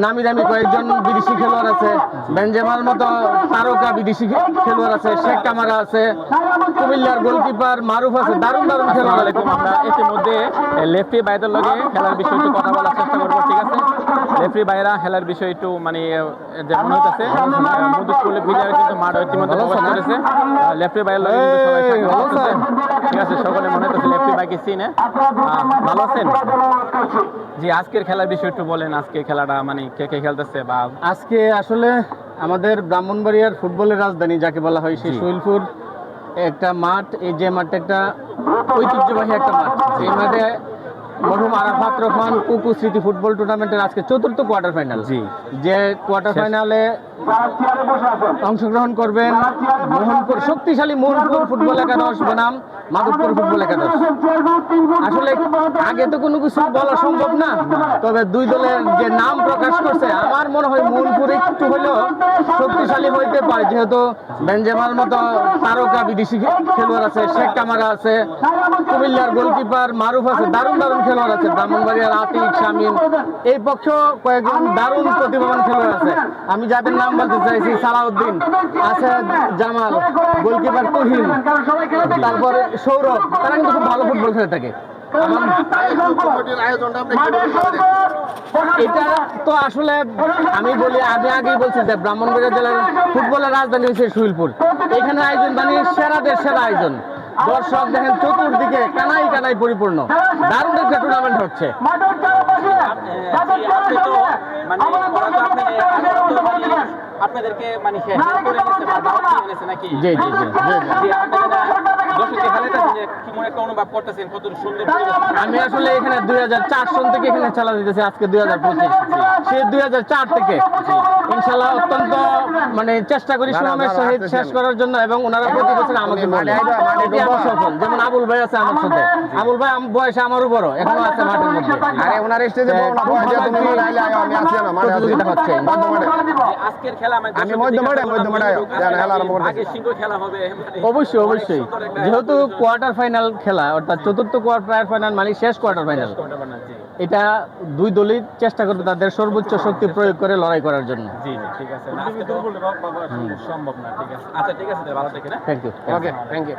নামি দামি কয়েকজন বিদেশি খেলোয়াড় আছে, বেনজেমার মতো তারকা বিদেশি খেলোয়াড় আছে, শেখ কামারা আছে, কুমিল্লার গোলকিপার মারুফ আছে, দারুণ দারুণ খেলোয়াড়। আমরা ইতিমধ্যে লেফটি বাইদের লগে খেলার বিষয়ে একটু কথা বলার চেষ্টা করবো, ঠিক আছে? লেফটি বাইরা খেলার বিষয় একটু মানে যেমন হইতেছে মধুপুর ভিডিওর কিন্তু মাঠ ইতিমধ্যে প্রবেশ করেছে। লেফটি বাইরের লগে কিন্তু সবাই স্বাগত করতেছে, ঠিক আছে? সকলে মনে হচ্ছে লেফটি বাইকে চিনে। ভালো আছেন? জি, আজকের খেলার বিষয় একটু বলেন। আজকে খেলাটা মানে কে কে খেলতেছে? বা আজকে আসলে আমাদের ব্রাহ্মণবাড়িয়ার ফুটবলের রাজধানী যাকে বলা হয় সেই শৈলপুর একটা মাঠ, এই যে মাঠটা একটা ঐতিহ্যবাহী একটা মাঠ। এই মাঠে মরহুম আরাফাত রহমান কুকু স্মৃতি ফুটবল টুর্নামেন্টের আজকে চতুর্থ কোয়ার্টার ফাইনাল। জি, যে কোয়ার্টার ফাইনালে অংশগ্রহণ করবেন মোহনপুর, শক্তিশালী মোহনপুর ফুটবল একাদশ বনাম মাধবপুর ফুটবল একাদশ। আসলে আগে তো কোনো কিছু বলা সম্ভব না, তবে দুই দলের যে নাম প্রকাশ করছে আমার মনে হয় মোহনপুর একটু হলেও শক্তিশালী হইতে পারে, যেহেতু বেনজেমার মতো তারকা বিদেশি খেলোয়াড় আছে, শেখ কামারা আছে, কুমিল্লার গোলকিপার মারুফ আছে, দারুণ দারুণ খেলোয়াড় আছে, ব্রাহ্মণবাড়িয়ার আতিক শামিম, এই পক্ষ কয়েকজন দারুণ প্রতিভাবান খেলোয়াড় আছে। আমি যাদের নাম বলতে চাইছি, সালাউদ্দিন আছে, জামাল, গোলকিপার তুহিন, তারপর সৌরভ, তারা কিন্তু খুব ভালো ফুটবল খেলে থাকে। এটা তো আসলে আমি বলি, আমি আগেই বলছি যে ব্রাহ্মণবাড়িয়া জেলার ফুটবলের রাজধানী হচ্ছে শৈলপুর। এখানে আয়োজন মানে সেরাদের সেরা আয়োজন। দর্শক দেখেন চতুর্দিকে কানাই কানাই পরিপূর্ণ, দারুণ একটা টুর্নামেন্ট হচ্ছে। আপনাদেরকে মানে হেল্প করে নিছে বা দাওয়াত দিয়ে নিছে নাকি? জি জি জি জি। আমি আসলে এখানে 2004 সন থেকে এখানে চালা দিতেছি, আজকে 2025, সে 2004 থেকে ইনশাল্লাহ অত্যন্ত মানে চেষ্টা করি সুনামের সহিত শেষ করার জন্য, এবং ওনারা প্রতি বছর আমাকে বলে এটি আমার সফল। যেমন আবুল ভাই আছে আমার সাথে, আবুল ভাই বয়সে আমারও বড়, এখনো আছে মাঠের মধ্যে। আরে ওনার স্টেজে বড় না, বয়সে তুমি মাঠে আইলে আমি আছি না, মাঠে আছি। প্রতিযোগিতা হচ্ছে আজকের খেলা আমি মধ্যমাঠে খেলা আরম্ভ করতেছি। আগে সিংহ খেলা হবে অবশ্যই অবশ্যই, যেহেতু কোয়ার্টার ফাইনাল খেলা, অর্থাৎ চতুর্থ কোয়ার্টার ফাইনাল মানে শেষ কোয়ার্টার ফাইনাল, এটা দুই দলই চেষ্টা করবে তাদের সর্বোচ্চ শক্তি প্রয়োগ করে লড়াই করার জন্য। জি ঠিক আছে, আজকে তো সম্ভব না, ঠিক আছে। আচ্ছা ঠিক আছে, ভালো থেকে না। Thank you. Okay, thank you.